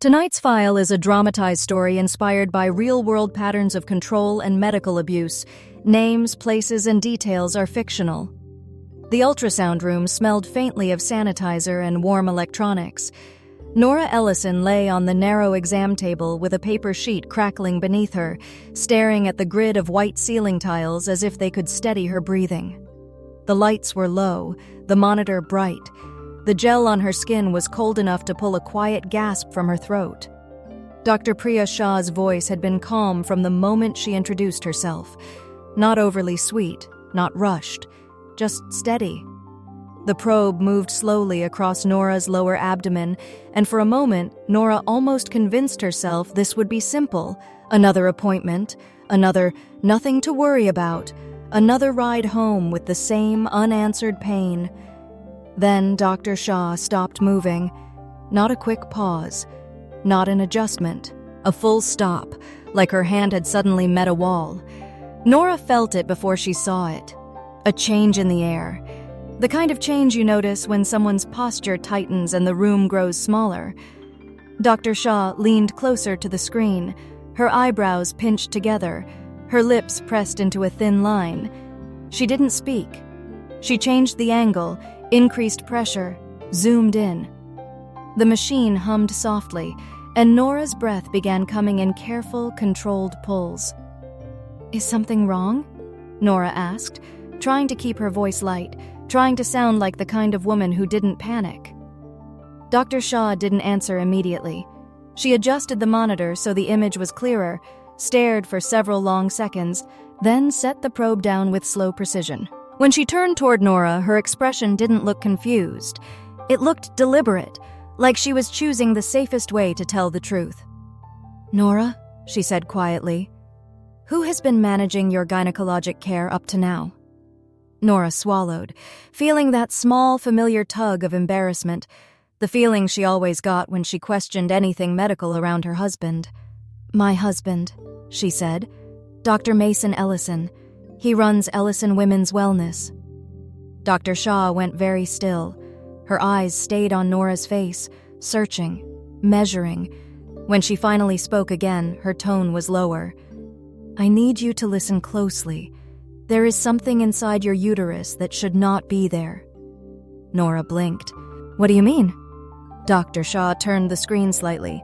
Tonight's file is a dramatized story inspired by real-world patterns of control and medical abuse. Names, places, and details are fictional. The ultrasound room smelled faintly of sanitizer and warm electronics. Nora Ellison lay on the narrow exam table with a paper sheet crackling beneath her, staring at the grid of white ceiling tiles as if they could steady her breathing. The lights were low, the monitor bright. The gel on her skin was cold enough to pull a quiet gasp from her throat. Dr. Priya Shah's voice had been calm from the moment she introduced herself. Not overly sweet, not rushed, just steady. The probe moved slowly across Nora's lower abdomen, and for a moment, Nora almost convinced herself this would be simple. Another appointment, another nothing to worry about, another ride home with the same unanswered pain. Then Dr. Shah stopped moving. Not a quick pause, not an adjustment, a full stop, like her hand had suddenly met a wall. Nora felt it before she saw it. A change in the air. The kind of change you notice when someone's posture tightens and the room grows smaller. Dr. Shah leaned closer to the screen, her eyebrows pinched together, her lips pressed into a thin line. She didn't speak. She changed the angle, increased pressure, zoomed in. The machine hummed softly, and Nora's breath began coming in careful, controlled pulls. "Is something wrong?" Nora asked, trying to keep her voice light, trying to sound like the kind of woman who didn't panic. Dr. Shah didn't answer immediately. She adjusted the monitor so the image was clearer, stared for several long seconds, then set the probe down with slow precision. When she turned toward Nora, her expression didn't look confused. It looked deliberate, like she was choosing the safest way to tell the truth. "Nora," she said quietly, "who has been managing your gynecologic care up to now?" Nora swallowed, feeling that small, familiar tug of embarrassment, the feeling she always got when she questioned anything medical around her husband. "My husband," she said, "Dr. Mason Ellison. He runs Ellison Women's Wellness." Dr. Shah went very still. Her eyes stayed on Nora's face, searching, measuring. When she finally spoke again, her tone was lower. "I need you to listen closely. There is something inside your uterus that should not be there." Nora blinked. "What do you mean?" Dr. Shah turned the screen slightly.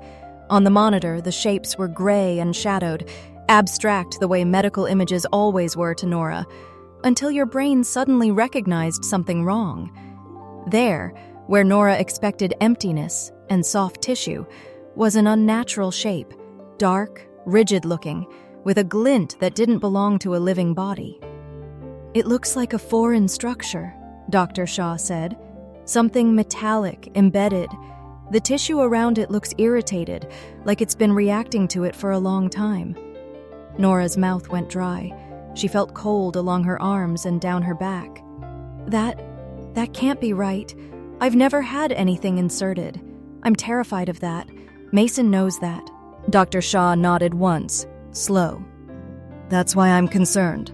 On the monitor, the shapes were gray and shadowed, abstract the way medical images always were to Nora, until your brain suddenly recognized something wrong. There, where Nora expected emptiness and soft tissue, was an unnatural shape, dark, rigid-looking, with a glint that didn't belong to a living body. "It looks like a foreign structure," Dr. Shah said. "Something metallic, embedded. The tissue around it looks irritated, like it's been reacting to it for a long time." Nora's mouth went dry. She felt cold along her arms and down her back. That can't be right. I've never had anything inserted. I'm terrified of that. Mason knows that." Dr. Shah nodded once, slow. "That's why I'm concerned.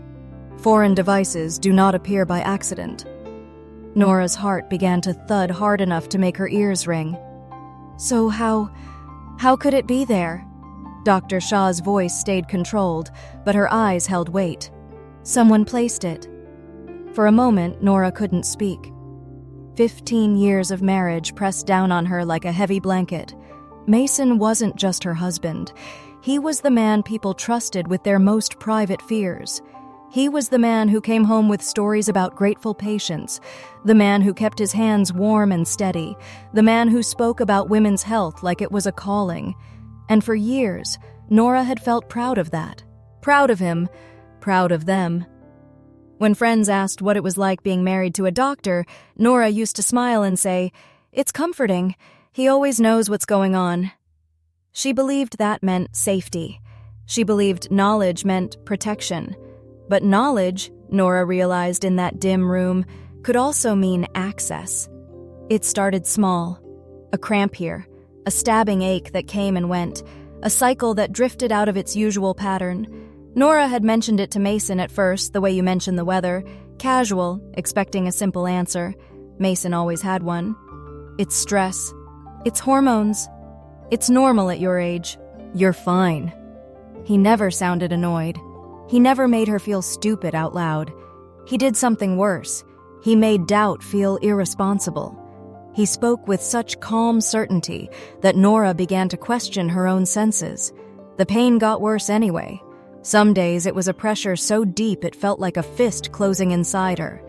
Foreign devices do not appear by accident." Nora's heart began to thud hard enough to make her ears ring. "So how could it be there?" Dr. Shah's voice stayed controlled, but her eyes held weight. "Someone placed it." For a moment, Nora couldn't speak. 15 years of marriage pressed down on her like a heavy blanket. Mason wasn't just her husband. He was the man people trusted with their most private fears. He was the man who came home with stories about grateful patients, the man who kept his hands warm and steady, the man who spoke about women's health like it was a calling. And for years, Nora had felt proud of that. Proud of him, proud of them. When friends asked what it was like being married to a doctor, Nora used to smile and say, "It's comforting. He always knows what's going on." She believed that meant safety. She believed knowledge meant protection. But knowledge, Nora realized in that dim room, could also mean access. It started small. A cramp here, a stabbing ache that came and went, a cycle that drifted out of its usual pattern. Nora had mentioned it to Mason at first, the way you mention the weather, casual, expecting a simple answer. Mason always had one. It's stress. It's hormones. It's normal at your age. You're fine." He never sounded annoyed. He never made her feel stupid out loud. He did something worse. He made doubt feel irresponsible. He spoke with such calm certainty that Nora began to question her own senses. The pain got worse anyway. Some days it was a pressure so deep it felt like a fist closing inside her.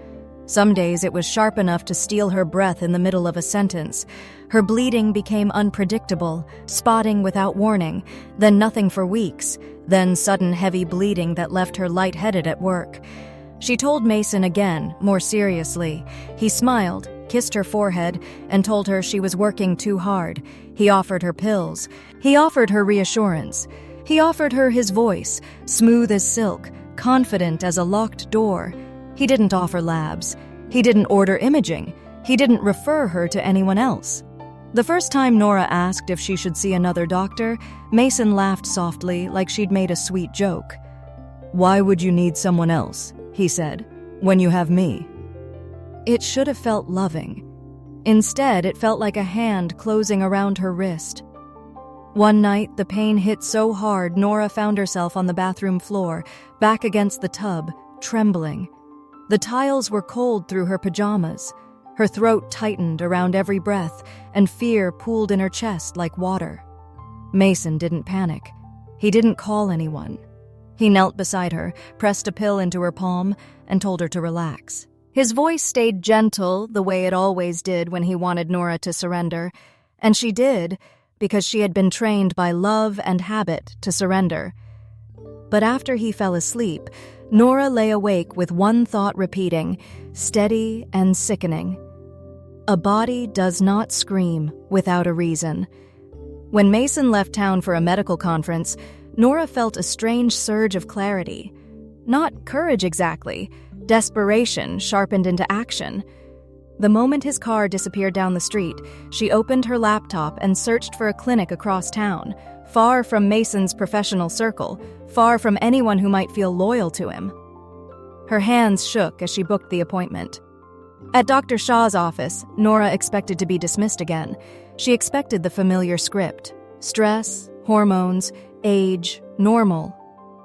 Some days it was sharp enough to steal her breath in the middle of a sentence. Her bleeding became unpredictable, spotting without warning, then nothing for weeks, then sudden heavy bleeding that left her lightheaded at work. She told Mason again, more seriously. He smiled, kissed her forehead, and told her she was working too hard. He offered her pills. He offered her reassurance. He offered her his voice, smooth as silk, confident as a locked door. He didn't offer labs. He didn't order imaging. He didn't refer her to anyone else. The first time Nora asked if she should see another doctor, Mason laughed softly like she'd made a sweet joke. "Why would you need someone else?" he said, "when you have me?" It should have felt loving. Instead, it felt like a hand closing around her wrist. One night, the pain hit so hard Nora found herself on the bathroom floor, back against the tub, trembling. The tiles were cold through her pajamas. Her throat tightened around every breath, and fear pooled in her chest like water. Mason didn't panic. He didn't call anyone. He knelt beside her, pressed a pill into her palm, and told her to relax. His voice stayed gentle, the way it always did when he wanted Nora to surrender. And she did, because she had been trained by love and habit to surrender. But after he fell asleep, Nora lay awake with one thought repeating, steady and sickening. A body does not scream without a reason. When Mason left town for a medical conference, Nora felt a strange surge of clarity. Not courage exactly, desperation sharpened into action. The moment his car disappeared down the street, she opened her laptop and searched for a clinic across town, far from Mason's professional circle, far from anyone who might feel loyal to him. Her hands shook as she booked the appointment. At Dr. Shaw's office, Nora expected to be dismissed again. She expected the familiar script: stress, hormones, age, normal.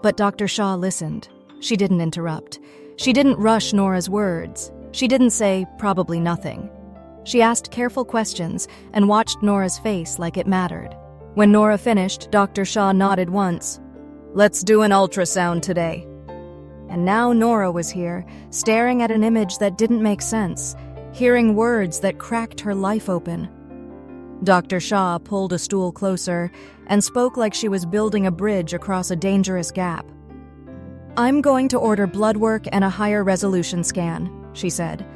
But Dr. Shaw listened. She didn't interrupt. She didn't rush Nora's words. She didn't say, probably nothing. She asked careful questions and watched Nora's face like it mattered. When Nora finished, Dr. Shaw nodded once. "Let's do an ultrasound today." And now Nora was here, staring at an image that didn't make sense, hearing words that cracked her life open. Dr. Shaw pulled a stool closer and spoke like she was building a bridge across a dangerous gap. "I'm going to order blood work and a higher resolution scan," she said.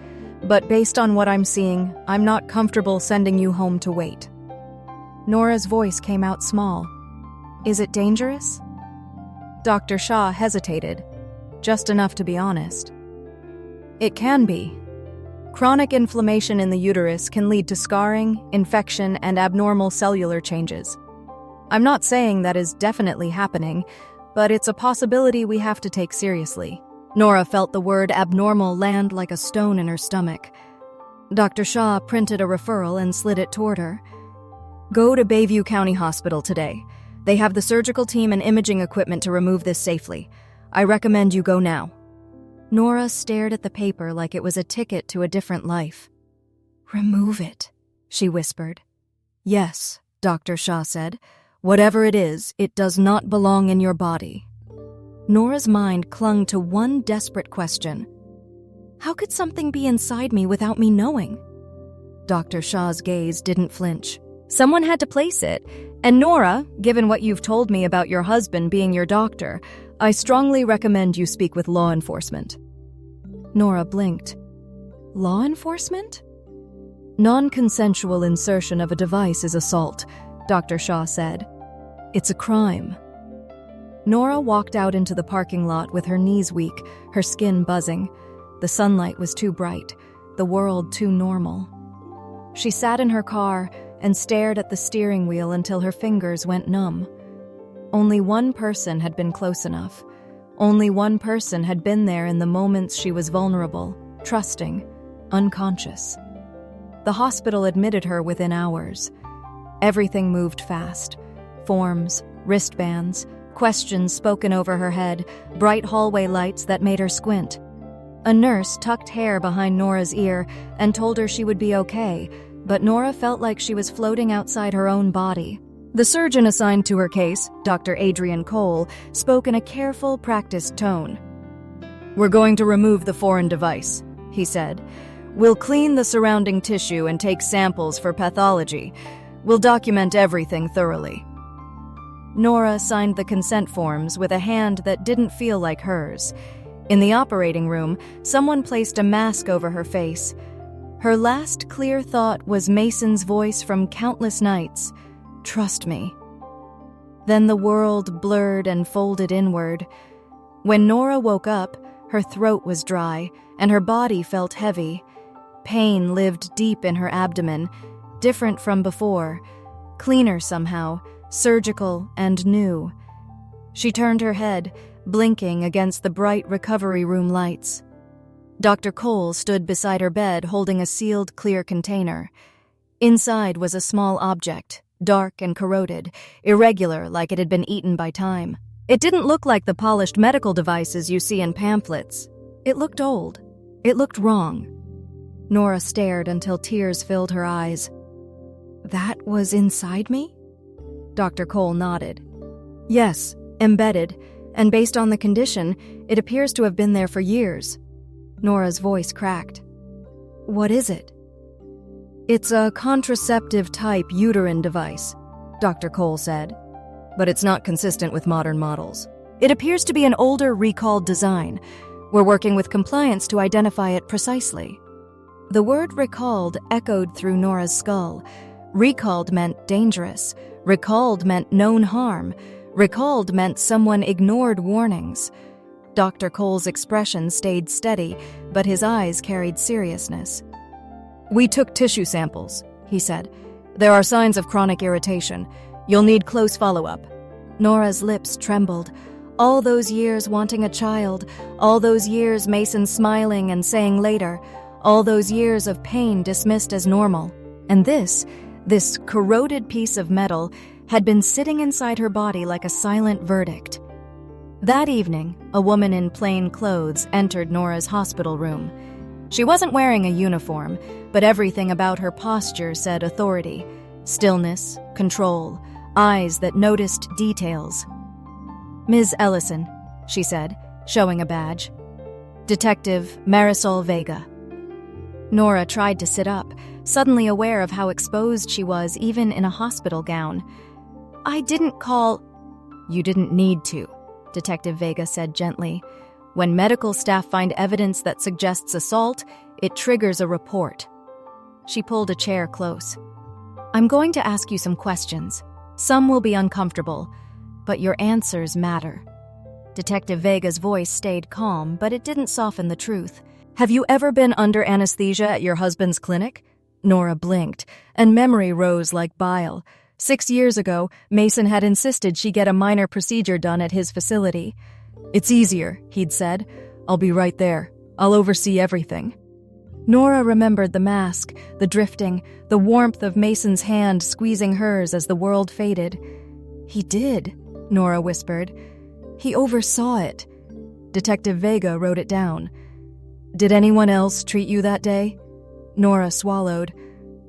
"But based on what I'm seeing, I'm not comfortable sending you home to wait." Nora's voice came out small. "Is it dangerous?" Dr. Shaw hesitated, just enough to be honest. "It can be. Chronic inflammation in the uterus can lead to scarring, infection, and abnormal cellular changes. I'm not saying that is definitely happening, but it's a possibility we have to take seriously." Nora felt the word abnormal land like a stone in her stomach. Dr. Shaw printed a referral and slid it toward her. "Go to Bayview County Hospital today. They have the surgical team and imaging equipment to remove this safely. I recommend you go now." Nora stared at the paper like it was a ticket to a different life. "Remove it," she whispered. "Yes," Dr. Shaw said. "Whatever it is, it does not belong in your body." Nora's mind clung to one desperate question. How could something be inside me without me knowing? Dr. Shaw's gaze didn't flinch. Someone had to place it. And Nora, given what you've told me about your husband being your doctor, I strongly recommend you speak with law enforcement. Nora blinked. Law enforcement? Non-consensual insertion of a device is assault, Dr. Shaw said. It's a crime. Nora walked out into the parking lot with her knees weak, her skin buzzing. The sunlight was too bright, the world too normal. She sat in her car and stared at the steering wheel until her fingers went numb. Only one person had been close enough. Only one person had been there in the moments she was vulnerable, trusting, unconscious. The hospital admitted her within hours. Everything moved fast. Forms, wristbands, questions spoken over her head, bright hallway lights that made her squint. A nurse tucked hair behind Nora's ear and told her she would be okay, but Nora felt like she was floating outside her own body. The surgeon assigned to her case, Dr. Adrian Cole, spoke in a careful, practiced tone. "We're going to remove the foreign device," he said. "We'll clean the surrounding tissue and take samples for pathology. We'll document everything thoroughly." Nora signed the consent forms with a hand that didn't feel like hers. In the operating room, someone placed a mask over her face. Her last clear thought was Mason's voice from countless nights. "Trust me." Then the world blurred and folded inward. When Nora woke up, her throat was dry, and her body felt heavy. Pain lived deep in her abdomen, different from before, cleaner somehow, surgical and new. She turned her head, blinking against the bright recovery room lights. Dr. Cole stood beside her bed holding a sealed clear container. Inside was a small object, dark and corroded, irregular like it had been eaten by time. It didn't look like the polished medical devices you see in pamphlets. It looked old. It looked wrong. Nora stared until tears filled her eyes. "That was inside me?" Dr. Cole nodded. "Yes, embedded, and based on the condition, it appears to have been there for years." Nora's voice cracked. "What is it?" "It's a contraceptive-type uterine device," Dr. Cole said. "But it's not consistent with modern models. It appears to be an older, recalled design. We're working with compliance to identify it precisely." The word recalled echoed through Nora's skull. Recalled meant dangerous. Recalled meant known harm. Recalled meant someone ignored warnings. Dr. Cole's expression stayed steady, but his eyes carried seriousness. "We took tissue samples," he said. "There are signs of chronic irritation. You'll need close follow-up." Nora's lips trembled. All those years wanting a child, all those years Mason smiling and saying later, all those years of pain dismissed as normal. And this corroded piece of metal, had been sitting inside her body like a silent verdict. That evening, a woman in plain clothes entered Nora's hospital room. She wasn't wearing a uniform, but everything about her posture said authority, stillness, control, eyes that noticed details. "Ms. Ellison," she said, showing a badge. "Detective Marisol Vega." Nora tried to sit up, suddenly aware of how exposed she was even in a hospital gown. "I didn't call—" "You didn't need to," Detective Vega said gently. "When medical staff find evidence that suggests assault, it triggers a report." She pulled a chair close. "I'm going to ask you some questions. Some will be uncomfortable, but your answers matter." Detective Vega's voice stayed calm, but it didn't soften the truth. "Have you ever been under anesthesia at your husband's clinic?" Nora blinked, and memory rose like bile. 6 years ago, Mason had insisted she get a minor procedure done at his facility. "It's easier," he'd said. "I'll be right there. I'll oversee everything." Nora remembered the mask, the drifting, the warmth of Mason's hand squeezing hers as the world faded. "He did," Nora whispered. "He oversaw it." Detective Vega wrote it down. "Did anyone else treat you that day?" Nora swallowed.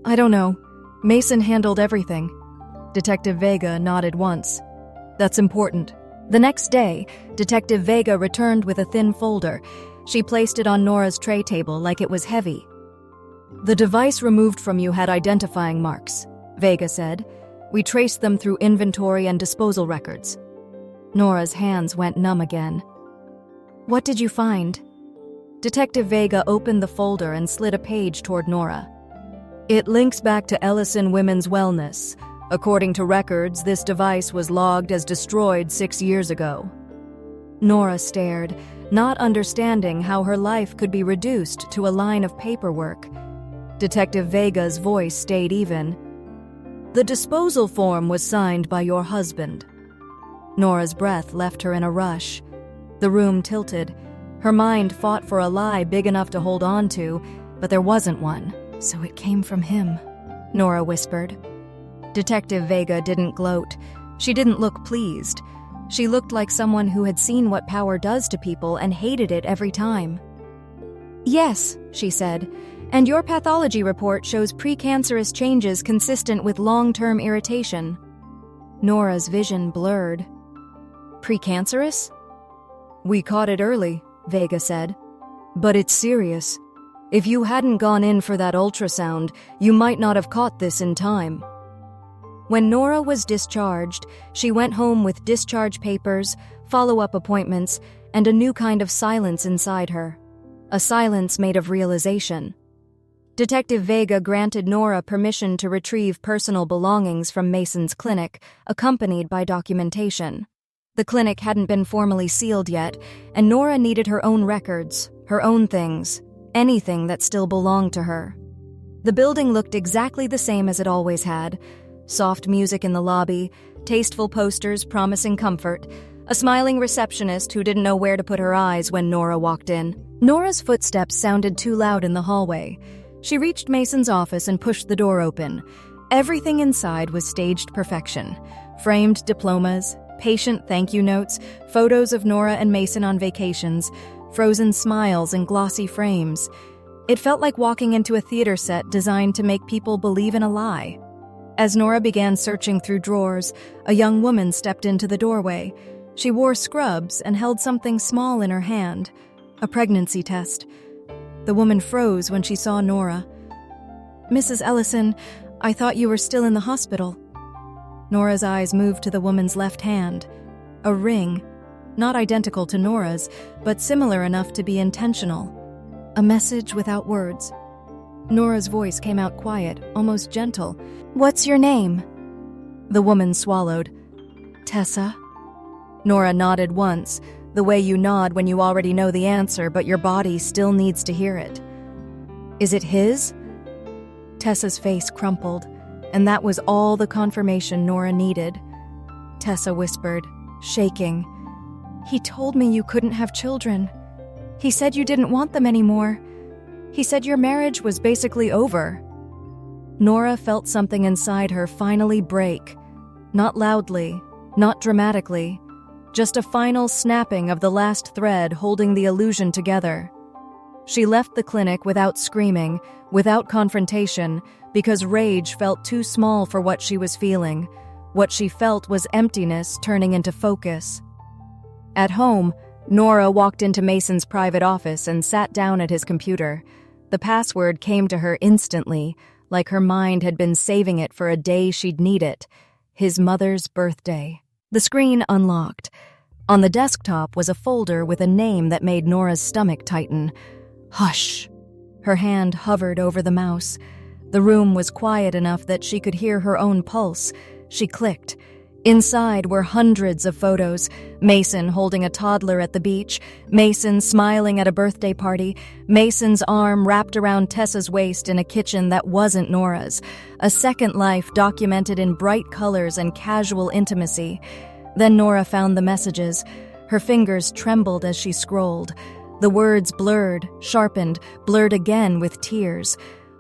"I don't know. Mason handled everything." Detective Vega nodded once. "That's important." The next day, Detective Vega returned with a thin folder. She placed it on Nora's tray table like it was heavy. "The device removed from you had identifying marks," Vega said. "We traced them through inventory and disposal records." Nora's hands went numb again. "What did you find?" Detective Vega opened the folder and slid a page toward Nora. "It links back to Ellison Women's Wellness. According to records, this device was logged as destroyed 6 years ago." Nora stared, not understanding how her life could be reduced to a line of paperwork. Detective Vega's voice stayed even. "The disposal form was signed by your husband." Nora's breath left her in a rush. The room tilted. Her mind fought for a lie big enough to hold on to, but there wasn't one. "So it came from him," Nora whispered. Detective Vega didn't gloat. She didn't look pleased. She looked like someone who had seen what power does to people and hated it every time. "Yes," she said, "and your pathology report shows precancerous changes consistent with long-term irritation." Nora's vision blurred. "Precancerous?" "We caught it early," Vega said. "But it's serious. If you hadn't gone in for that ultrasound, you might not have caught this in time." When Nora was discharged, she went home with discharge papers, follow-up appointments, and a new kind of silence inside her. A silence made of realization. Detective Vega granted Nora permission to retrieve personal belongings from Mason's clinic, accompanied by documentation. The clinic hadn't been formally sealed yet, and Nora needed her own records, her own things, anything that still belonged to her. The building looked exactly the same as it always had. Soft music in the lobby, tasteful posters promising comfort, a smiling receptionist who didn't know where to put her eyes when Nora walked in. Nora's footsteps sounded too loud in the hallway. She reached Mason's office and pushed the door open. Everything inside was staged perfection. Framed diplomas, patient thank you notes, photos of Nora and Mason on vacations, frozen smiles in glossy frames. It felt like walking into a theater set designed to make people believe in a lie. As Nora began searching through drawers, a young woman stepped into the doorway. She wore scrubs and held something small in her hand, a pregnancy test. The woman froze when she saw Nora. "Mrs. Ellison, I thought you were still in the hospital." Nora's eyes moved to the woman's left hand. A ring, not identical to Nora's, but similar enough to be intentional. A message without words. Nora's voice came out quiet, almost gentle. "What's your name?" The woman swallowed. "Tessa." Nora nodded once, the way you nod when you already know the answer but your body still needs to hear it. "Is it his?" Tessa's face crumpled, and that was all the confirmation Nora needed. Tessa whispered, shaking. "He told me you couldn't have children. He said you didn't want them anymore. He said your marriage was basically over." Nora felt something inside her finally break. Not loudly, not dramatically, just a final snapping of the last thread holding the illusion together. She left the clinic without screaming, without confrontation, because rage felt too small for what she was feeling. What she felt was emptiness turning into focus. At home, Nora walked into Mason's private office and sat down at his computer. The password came to her instantly, like her mind had been saving it for a day she'd need it. His mother's birthday. The screen unlocked. On the desktop was a folder with a name that made Nora's stomach tighten. "Hush." Her hand hovered over the mouse. The room was quiet enough that she could hear her own pulse. She clicked. Inside were hundreds of photos. Mason holding a toddler at the beach, Mason smiling at a birthday party, Mason's arm wrapped around Tessa's waist in a kitchen that wasn't Nora's. A second life documented in bright colors and casual intimacy. Then Nora found the messages. Her fingers trembled as she scrolled. The words blurred, sharpened, blurred again with tears.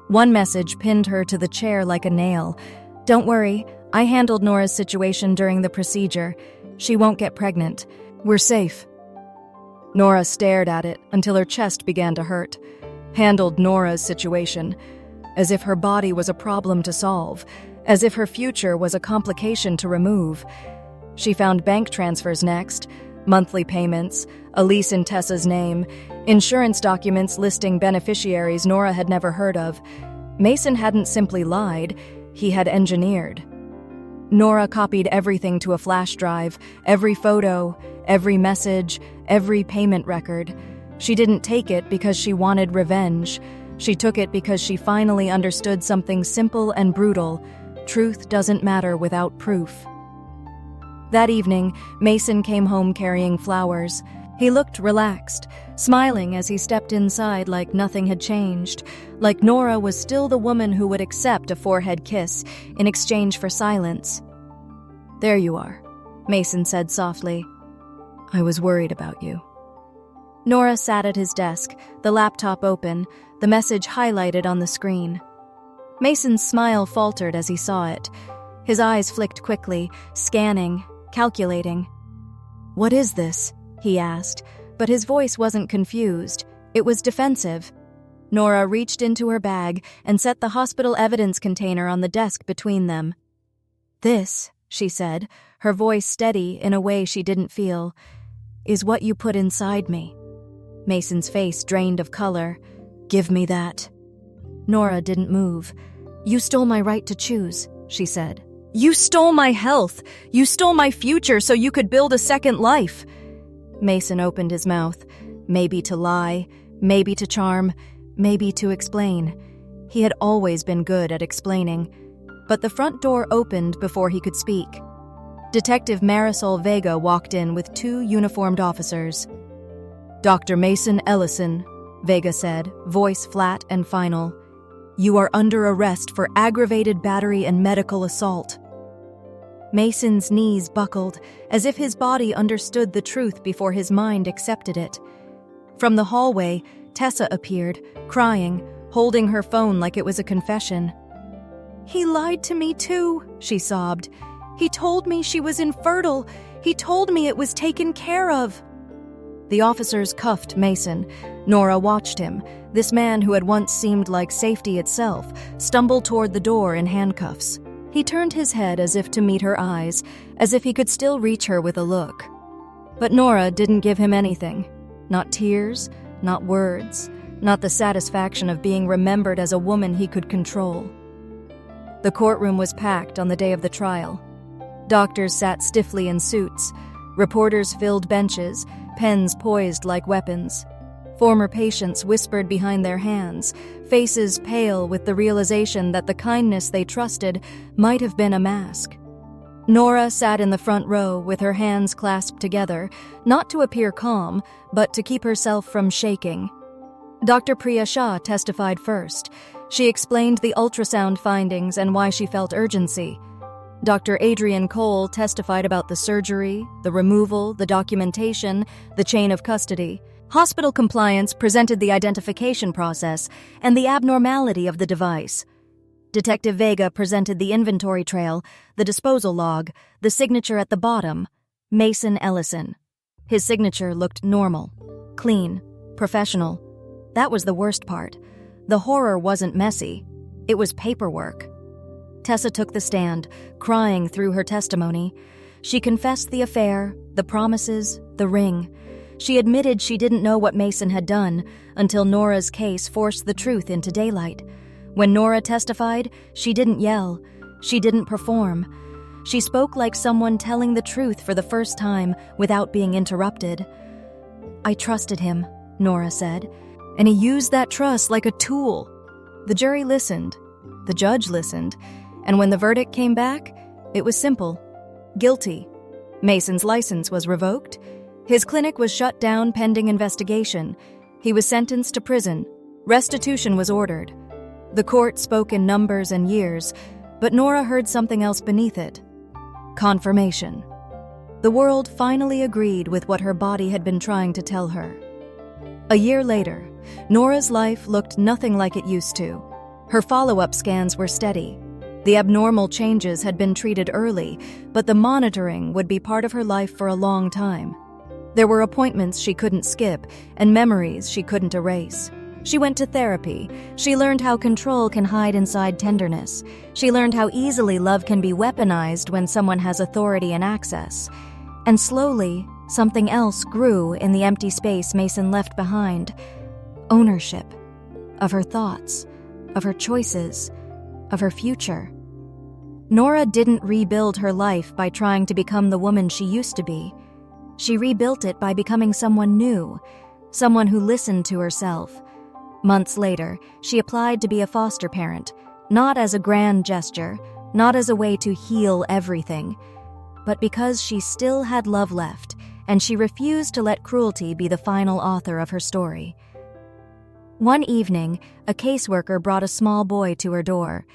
One message pinned her to the chair like a nail. "Don't worry. I handled Nora's situation during the procedure. She won't get pregnant. We're safe." Nora stared at it until her chest began to hurt. Handled Nora's situation. As if her body was a problem to solve. As if her future was a complication to remove. She found bank transfers next. Monthly payments, a lease in Tessa's name, insurance documents listing beneficiaries Nora had never heard of. Mason hadn't simply lied, he had engineered. Nora copied everything to a flash drive, every photo, every message, every payment record. She didn't take it because she wanted revenge. She took it because she finally understood something simple and brutal. Truth doesn't matter without proof. That evening, Mason came home carrying flowers. He looked relaxed, smiling as he stepped inside like nothing had changed, like Nora was still the woman who would accept a forehead kiss in exchange for silence. "There you are," Mason said softly. "I was worried about you." Nora sat at his desk, the laptop open, the message highlighted on the screen. Mason's smile faltered as he saw it. His eyes flicked quickly, scanning, calculating. "What is this?" he asked, but his voice wasn't confused. It was defensive. Nora reached into her bag and set the hospital evidence container on the desk between them. "This," she said, her voice steady in a way she didn't feel, "is what you put inside me." Mason's face drained of color. "Give me that." Nora didn't move. "You stole my right to choose," she said. "You stole my health. You stole my future so you could build a second life." Mason opened his mouth, maybe to lie, maybe to charm, maybe to explain. He had always been good at explaining. But the front door opened before he could speak. Detective Marisol Vega walked in with 2 uniformed officers. "Dr. Mason Ellison," Vega said, voice flat and final. "You are under arrest for aggravated battery and medical assault." Mason's knees buckled, as if his body understood the truth before his mind accepted it. From the hallway, Tessa appeared, crying, holding her phone like it was a confession. "He lied to me too," she sobbed. "He told me she was infertile. He told me it was taken care of." The officers cuffed Mason. Nora watched him. This man who had once seemed like safety itself stumbled toward the door in handcuffs. He turned his head as if to meet her eyes, as if he could still reach her with a look. But Nora didn't give him anything. Not tears, not words, not the satisfaction of being remembered as a woman he could control. The courtroom was packed on the day of the trial. Doctors sat stiffly in suits. Reporters filled benches, pens poised like weapons. Former patients whispered behind their hands, faces pale with the realization that the kindness they trusted might have been a mask. Nora sat in the front row with her hands clasped together, not to appear calm, but to keep herself from shaking. Dr. Priya Shah testified first. She explained the ultrasound findings and why she felt urgency. Dr. Adrian Cole testified about the surgery, the removal, the documentation, the chain of custody. Hospital compliance presented the identification process and the abnormality of the device. Detective Vega presented the inventory trail, the disposal log, the signature at the bottom, Mason Ellison. His signature looked normal, clean, professional. That was the worst part. The horror wasn't messy. It was paperwork. Tessa took the stand, crying through her testimony. She confessed the affair, the promises, the ring. She admitted she didn't know what Mason had done until Nora's case forced the truth into daylight. When Nora testified, she didn't yell. She didn't perform. She spoke like someone telling the truth for the first time without being interrupted. "I trusted him," Nora said, "and he used that trust like a tool." The jury listened. The judge listened. And when the verdict came back, it was simple. Guilty. Mason's license was revoked. His clinic was shut down pending investigation. He was sentenced to prison. Restitution was ordered. The court spoke in numbers and years, but Nora heard something else beneath it. Confirmation. The world finally agreed with what her body had been trying to tell her. A year later, Nora's life looked nothing like it used to. Her follow-up scans were steady. The abnormal changes had been treated early, but the monitoring would be part of her life for a long time. There were appointments she couldn't skip and memories she couldn't erase. She went to therapy. She learned how control can hide inside tenderness. She learned how easily love can be weaponized when someone has authority and access. And slowly, something else grew in the empty space Mason left behind. Ownership. Of her thoughts. Of her choices. Of her future. Nora didn't rebuild her life by trying to become the woman she used to be. She rebuilt it by becoming someone new, someone who listened to herself. Months later, she applied to be a foster parent, not as a grand gesture, not as a way to heal everything, but because she still had love left, and she refused to let cruelty be the final author of her story. One evening, a caseworker brought a small boy to her door.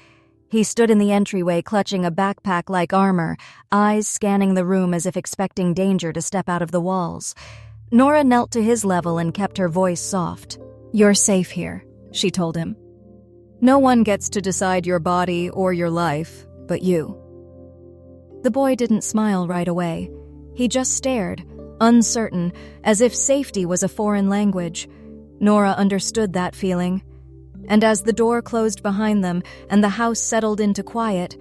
He stood in the entryway clutching a backpack like armor, eyes scanning the room as if expecting danger to step out of the walls. Nora knelt to his level and kept her voice soft. "You're safe here," she told him. "No one gets to decide your body or your life, but you." The boy didn't smile right away. He just stared, uncertain, as if safety was a foreign language. Nora understood that feeling. And as the door closed behind them and the house settled into quiet,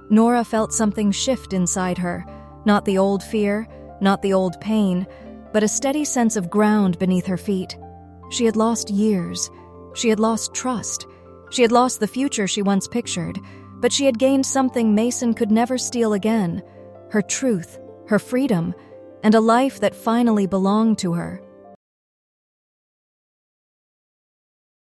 Nora felt something shift inside her. Not the old fear, not the old pain, but a steady sense of ground beneath her feet. She had lost years. She had lost trust. She had lost the future she once pictured, but she had gained something Mason could never steal again: her truth, her freedom, and a life that finally belonged to her.